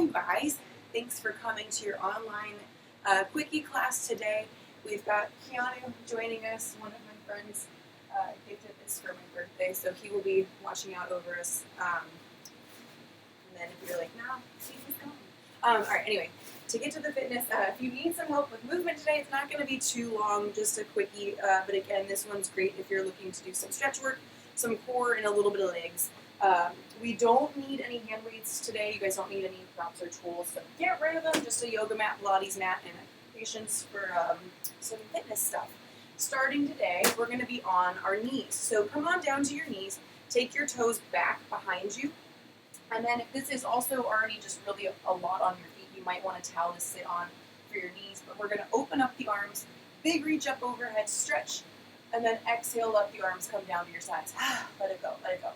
Hi, guys. Thanks for coming to your online quickie class today. We've got Keanu joining us, one of my friends. Gifted this for my birthday, so he will be watching out over us. And then if you're like, no, he's gone. All right, anyway, to get to the fitness, if you need some help with movement today, it's not going to be too long, just a quickie. But again, this one's great if you're looking to do some stretch work, some core, and a little bit of legs. We don't need any hand weights today. You guys don't need any props or tools, so get rid of them. Just a yoga mat, Pilates mat, and patience for some fitness stuff. Starting today, we're going to be on our knees. So come on down to your knees, take your toes back behind you, and then if this is also already just really a lot on your feet, you might want a towel to sit on for your knees, but we're going to open up the arms, big reach up overhead, stretch, and then exhale, let the arms come down to your sides. Let it go, let it go.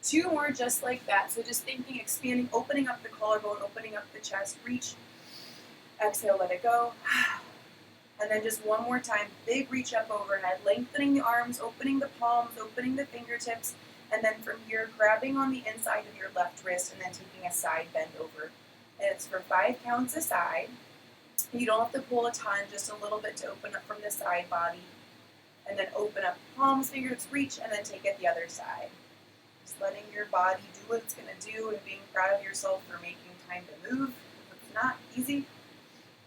2 more just like that. So just thinking, expanding, opening up the collarbone, opening up the chest, reach, exhale, let it go. And then just 1 more time, big reach up overhead, lengthening the arms, opening the palms, opening the fingertips, and then from here, grabbing on the inside of your left wrist and then taking a side bend over. And it's for 5 counts a side. You don't have to pull a ton, just a little bit to open up from the side body. And then open up palms, fingers, reach, and then take it the other side. Just letting your body do what it's going to do and being proud of yourself for making time to move. It's not easy.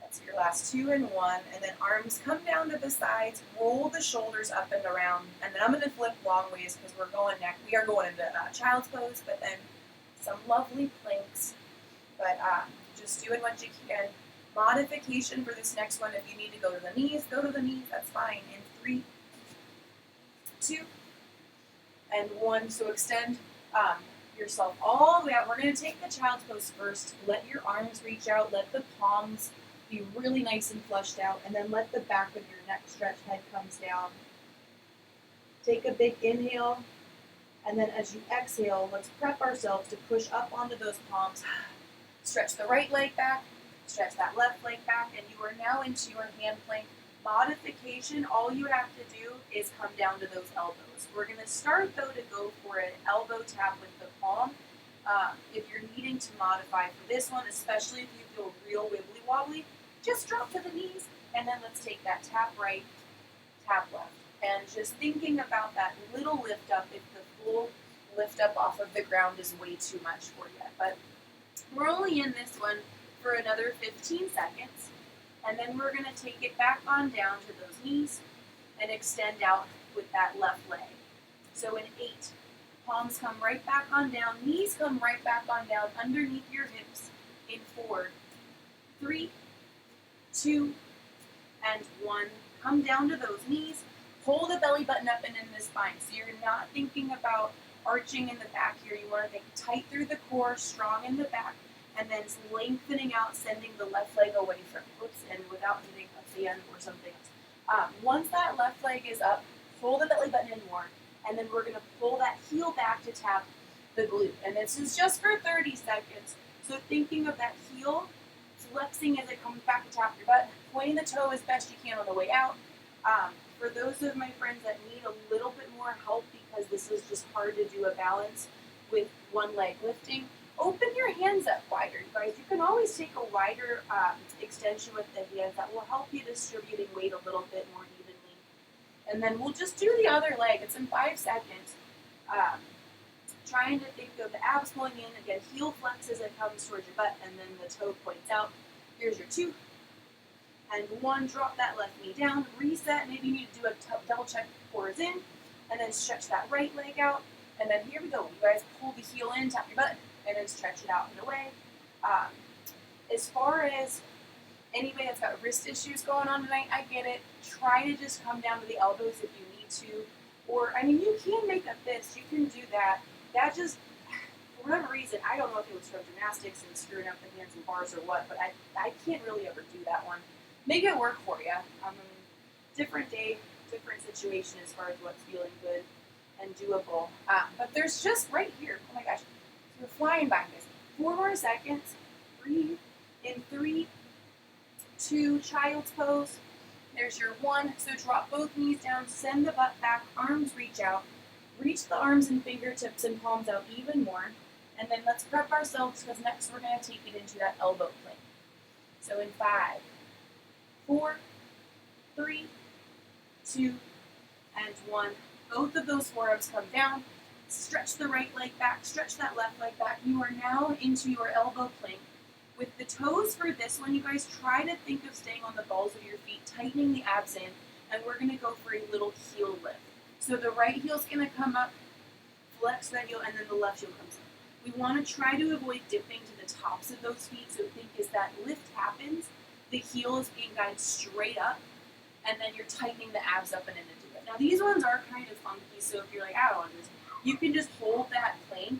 That's your last 2 and 1. And then arms come down to the sides, roll the shoulders up and around. And then I'm going to flip long ways because we are going into child's pose, but then some lovely planks. But just doing what you can. Modification for this next one, if you need to go to the knees, that's fine. In 3, 2, and 1. So extend yourself all the way out. We're going to take the child's pose first. Let your arms reach out. Let the palms be really nice and flushed out. And then let the back of your neck stretch, head comes down. Take a big inhale. And then as you exhale, let's prep ourselves to push up onto those palms. Stretch the right leg back. Stretch that left leg back. And you are now into your hand plank. Modification, all you have to do is come down to those elbows. We're going to start, though, to go for an elbow tap with the palm. If you're needing to modify for this one, especially if you feel real wibbly wobbly, just drop to the knees, and then let's take that tap right, tap left. And just thinking about that little lift up, if the full lift up off of the ground is way too much for you. But we're only in this one for another 15 seconds. And then we're going to take it back on down to those knees and extend out with that left leg. So in 8, palms come right back on down, knees come right back on down underneath your hips. In 4, 3, 2, and 1. Come down to those knees, pull the belly button up and in the spine. So you're not thinking about arching in the back here. You want to think tight through the core, strong in the back. And then lengthening out, sending the left leg away from, and without hitting a fan or something else. Once that left leg is up, pull the belly button in more, and then we're going to pull that heel back to tap the glute. And this is just for 30 seconds. So thinking of that heel, flexing as it comes back to tap your butt, pointing the toe as best you can on the way out. For those of my friends that need a little bit more help because this is just hard to do a balance with one leg lifting, open your hands up wider, you guys. You can always take a wider extension with the hands. That will help you distributing weight a little bit more evenly. And then we'll just do the other leg. It's in 5 seconds. Trying to think of the abs pulling in. Again, heel flex as it comes towards your butt, and then the toe points out. Here's your 2. And 1, drop that left knee down. Reset. Maybe you need to do a double check core is in. And then stretch that right leg out. And then here we go. You guys pull the heel in, tap your butt, and then stretch it out and away. As far as anybody that's got wrist issues going on tonight, I get it. Try to just come down to the elbows if you need to. Or, I mean, you can make a fist. You can do that. That just, for whatever reason, I don't know if it was from gymnastics and screwing up the hands and bars or what, but I can't really ever do that one. Make it work for you. Different day, different situation as far as what's feeling good and doable. But there's just right here, oh my gosh, we're flying by this. 4 more seconds. Breathe. In 3, 2, child's pose. There's your 1. So drop both knees down, send the butt back, arms reach out. Reach the arms and fingertips and palms out even more. And then let's prep ourselves because next we're going to take it into that elbow plank. So in 5, 4, 3, 2, and 1. Both of those forearms come down. Stretch the right leg back, stretch that left leg back. You are now into your elbow plank. With the toes for this one, you guys try to think of staying on the balls of your feet, tightening the abs in, and we're going to go for a little heel lift. So the right heel's going to come up, flex that heel, and then the left heel comes up. We want to try to avoid dipping to the tops of those feet, so think as that lift happens, the heel is being guided straight up, and then you're tightening the abs up and into it. Now these ones are kind of funky, so if you're like, I don't want this, you can just hold that plank,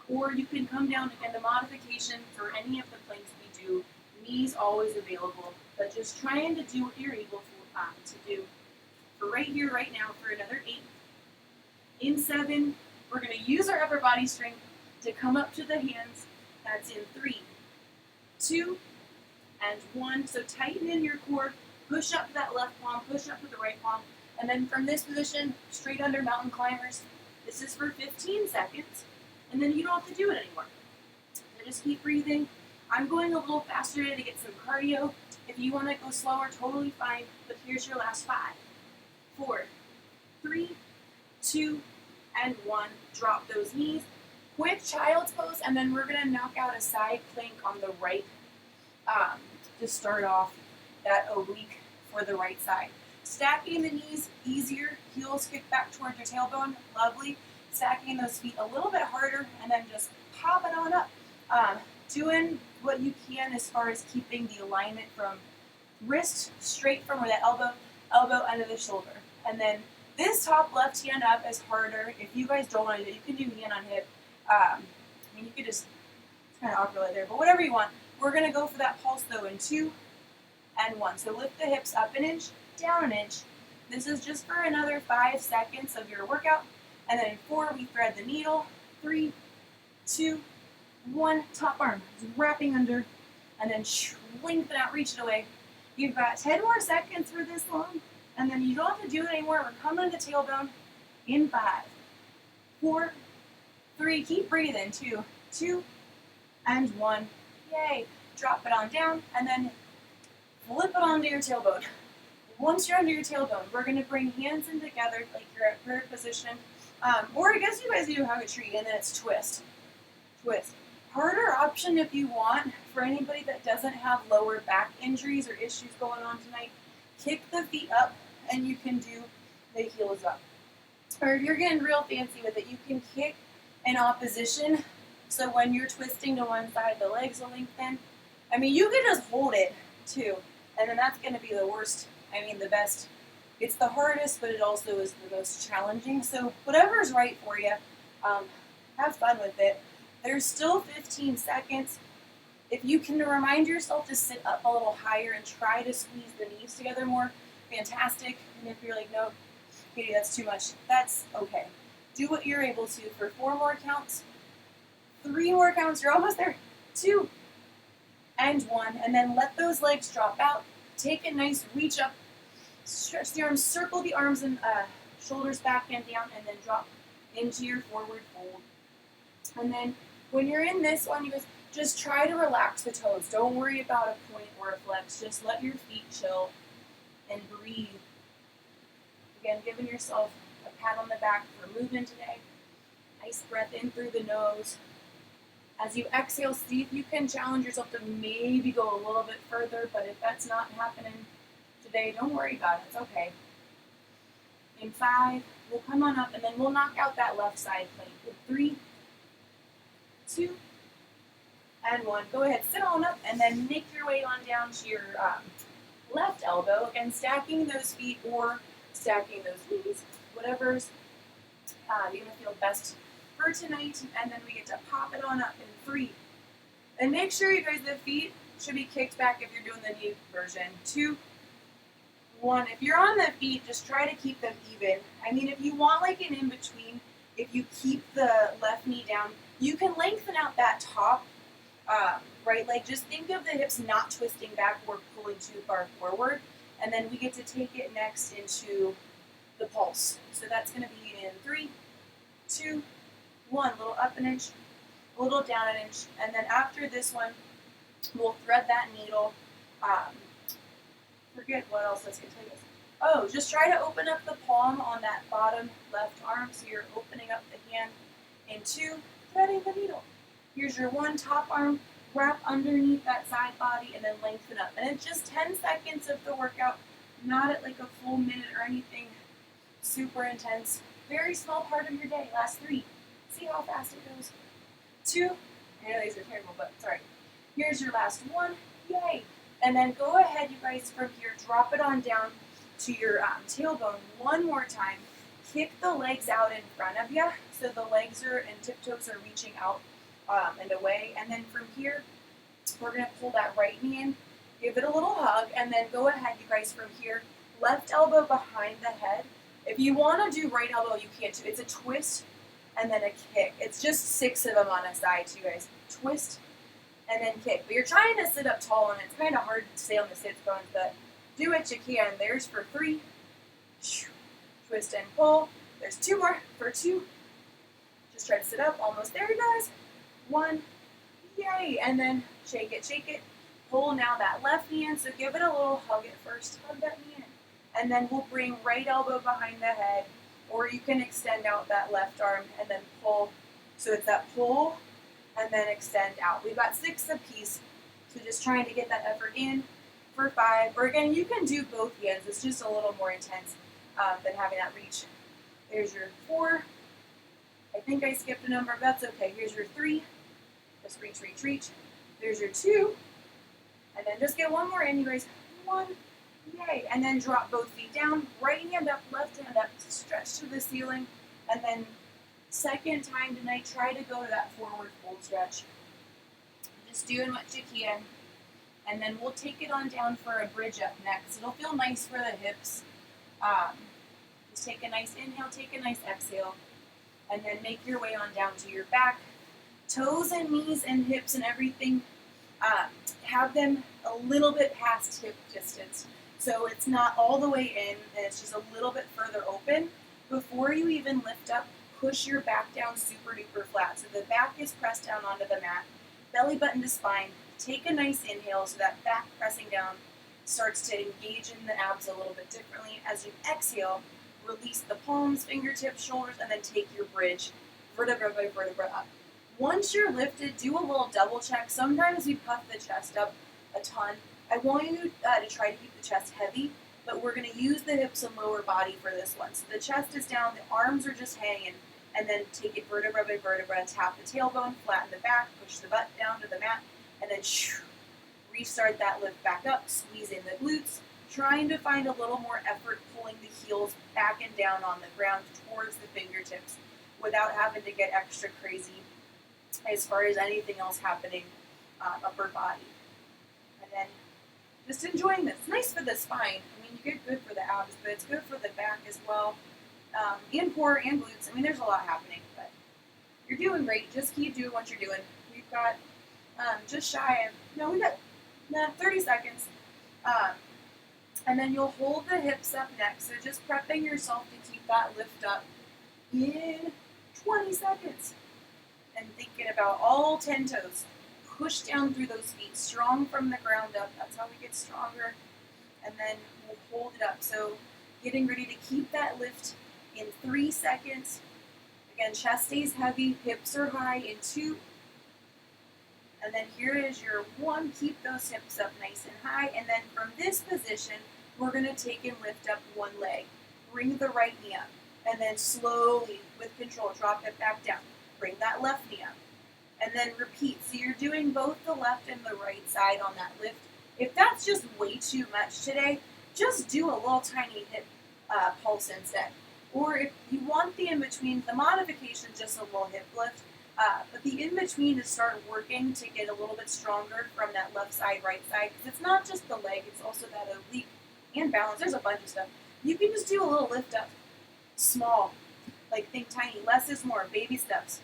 or you can come down. Again, the modification for any of the planks we do, knees always available, but just trying to do what you're able to do. For right here, right now, for another 8. In 7, we're going to use our upper body strength to come up to the hands. That's in 3, 2, and 1. So tighten in your core, push up to that left palm, push up to the right palm, and then from this position, straight under mountain climbers. This is for 15 seconds, and then you don't have to do it anymore. So just keep breathing. I'm going a little faster today to get some cardio. If you want to go slower, totally fine, but here's your last 5, 4, 3, 2, and 1. Drop those knees. Quick child's pose, and then we're going to knock out a side plank on the right to start off that oblique for the right side. Stacking the knees, easier. Heels kick back towards your tailbone, lovely. Stacking those feet a little bit harder, and then just pop it on up. Doing what you can as far as keeping the alignment from wrist straight from where that elbow end of the shoulder. And then this top left hand up is harder. If you guys don't want to do it, you can do hand on hip. You could just, it's kind of awkward right there, but whatever you want. We're going to go for that pulse though in 2 and 1. So lift the hips up an inch, down an inch. This is just for another 5 seconds of your workout. And then in 4, we thread the needle. 3, 2, 1. Top arm is wrapping under, and then lengthen out, reach it away. You've got 10 more seconds for this long, and then you don't have to do it anymore. We're coming to the tailbone in 5, 4, 3. Keep breathing. 2, and 1. Yay. Drop it on down, and then flip it onto your tailbone. Once you're under your tailbone, we're going to bring hands in together like you're at prayer position. Or I guess you guys do hug a tree, and then it's twist. Twist. Harder option if you want, for anybody that doesn't have lower back injuries or issues going on tonight, kick the feet up, and you can do the heels up. Or if you're getting real fancy with it, you can kick in opposition, so when you're twisting to one side, the legs will lengthen. You could just hold it, too, and then that's going to be the worst. The best. It's the hardest, but it also is the most challenging. So whatever's right for you, have fun with it. There's still 15 seconds. If you can remind yourself to sit up a little higher and try to squeeze the knees together more, fantastic. And if you're like, no, Katie, that's too much, that's okay. Do what you're able to for 4 more counts, 3 more counts, you're almost there, 2, and 1. And then let those legs drop out. Take a nice reach up, stretch the arms, circle the arms and shoulders back and down, and then drop into your forward fold. And then when you're in this one, you guys just try to relax the toes. Don't worry about a point or a flex. Just let your feet chill and breathe. Again, giving yourself a pat on the back for movement today. Nice breath in through the nose. As you exhale, see if you can challenge yourself to maybe go a little bit further, but if that's not happening today, don't worry about it, it's okay. In 5, we'll come on up, and then we'll knock out that left side plank. In 3, 2, and 1. Go ahead, sit on up, and then make your way on down to your left elbow, and stacking those feet or stacking those knees, whatever's you're going to feel best for tonight, and then we get to pop it on up in 3. And make sure you guys, the feet should be kicked back if you're doing the knee version. 2, 1. If you're on the feet, just try to keep them even. If you want like an in-between, if you keep the left knee down, you can lengthen out that top right leg. Just think of the hips not twisting back or pulling too far forward, and then we get to take it next into the pulse. So that's going to be in 3, 2, 1, little up an inch, a little down an inch, and then after this one, we'll thread that needle. Forget what else I was going to tell you guys. Oh, just try to open up the palm on that bottom left arm, so you're opening up the hand into threading the needle. Here's your one top arm, wrap underneath that side body, and then lengthen up. And it's just 10 seconds of the workout, not at like a full minute or anything super intense. Very small part of your day, last 3. See how fast it goes. 2, I know these are terrible, but sorry. Here's your last 1, yay. And then go ahead, you guys, from here, drop it on down to your tailbone one more time. Kick the legs out in front of you, so the legs are and tiptoes are reaching out and away. And then from here, we're going to pull that right knee in, give it a little hug, and then go ahead, you guys, from here, left elbow behind the head. If you want to do right elbow, you can too. It's a twist and then a kick. It's just 6 of them on a side, too, guys. Twist and then kick. But you're trying to sit up tall, and it's kind of hard to stay on the sits bones, but do what you can. There's for 3. Twist and pull. There's 2 more for 2. Just try to sit up. Almost there, guys. 1. Yay. And then shake it. Pull now that left knee in, so give it a little hug at first. Hug that knee in. And then we'll bring right elbow behind the head, or you can extend out that left arm and then pull. So it's that pull and then extend out. We've got 6 apiece, so just trying to get that effort in for 5. Or again, you can do both hands. It's just a little more intense than having that reach. There's your 4. I think I skipped a number, but that's okay. Here's your 3. Just reach. There's your 2. And then just get 1 more in, you guys. 1. Yay. And then drop both feet down. Right hand up, left hand up. Stretch to the ceiling. And then second time tonight, try to go to that forward fold stretch. Just doing what you can. And then we'll take it on down for a bridge up next. It'll feel nice for the hips. Just take a nice inhale, take a nice exhale. And then make your way on down to your back. Toes and knees and hips and everything, have them a little bit past hip distance. So it's not all the way in, and it's just a little bit further open. Before you even lift up, push your back down super duper flat. So the back is pressed down onto the mat, belly button to spine. Take a nice inhale so that back pressing down starts to engage in the abs a little bit differently. As you exhale, release the palms, fingertips, shoulders, and then take your bridge, vertebra by vertebra up. Once you're lifted, do a little double check. Sometimes we puff the chest up a ton. I want you to try to keep the chest heavy, but we're going to use the hips and lower body for this one. So the chest is down, the arms are just hanging, and then take it vertebra by vertebra, tap the tailbone, flatten the back, push the butt down to the mat, and then restart that lift back up, squeeze in the glutes, trying to find a little more effort pulling the heels back and down on the ground towards the fingertips without having to get extra crazy as far as anything else happening upper body. And then just enjoying this. It's nice for the spine. I mean, you get good for the abs, but it's good for the back as well. And core and glutes. I mean, there's a lot happening, but you're doing great. Just keep doing what you're doing. We've got just shy of, we got 30 seconds. And then you'll hold the hips up next. So just prepping yourself to keep that lift up in 20 seconds. And thinking about all 10 toes. Push down through those feet, strong from the ground up. That's how we get stronger. And then we'll hold it up. So getting ready to keep that lift in 3 seconds. Again, chest stays heavy, hips are high in 2. And then here is your 1. Keep those hips up nice and high. And then from this position, we're going to take and lift up 1 leg. Bring the right knee up. And then slowly, with control, drop it back down. Bring that left knee up. And then repeat. So you're doing both the left and the right side on that lift. If that's just way too much today, just do a little tiny hip pulse instead. Or if you want the in-between, the modification is just a little hip lift. But the in-between is start working to get a little bit stronger from that left side, right side. Because it's not just the leg, it's also that oblique and balance. There's a bunch of stuff. You can just do a little lift up. Small. Like think tiny. Less is more. Baby steps.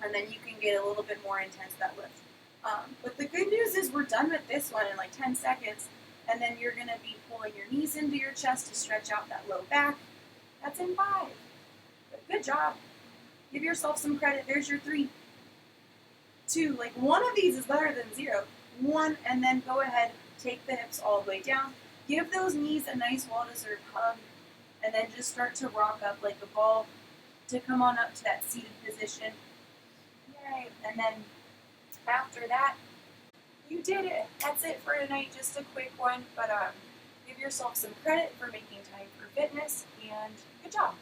And then you can get a little bit more intense that lift. But the good news is we're done with this one in like 10 seconds. And then you're going to be pulling your knees into your chest to stretch out that low back. That's in 5. But good job. Give yourself some credit. There's your 3. 2. Like one of these is better than 0. 1, and then go ahead, take the hips all the way down. Give those knees a nice well-deserved hug, and then just start to rock up like a ball to come on up to that seated position. Yay! And then after that, you did it. That's it for tonight. Just a quick one, but give yourself some credit for making time for fitness, and good job.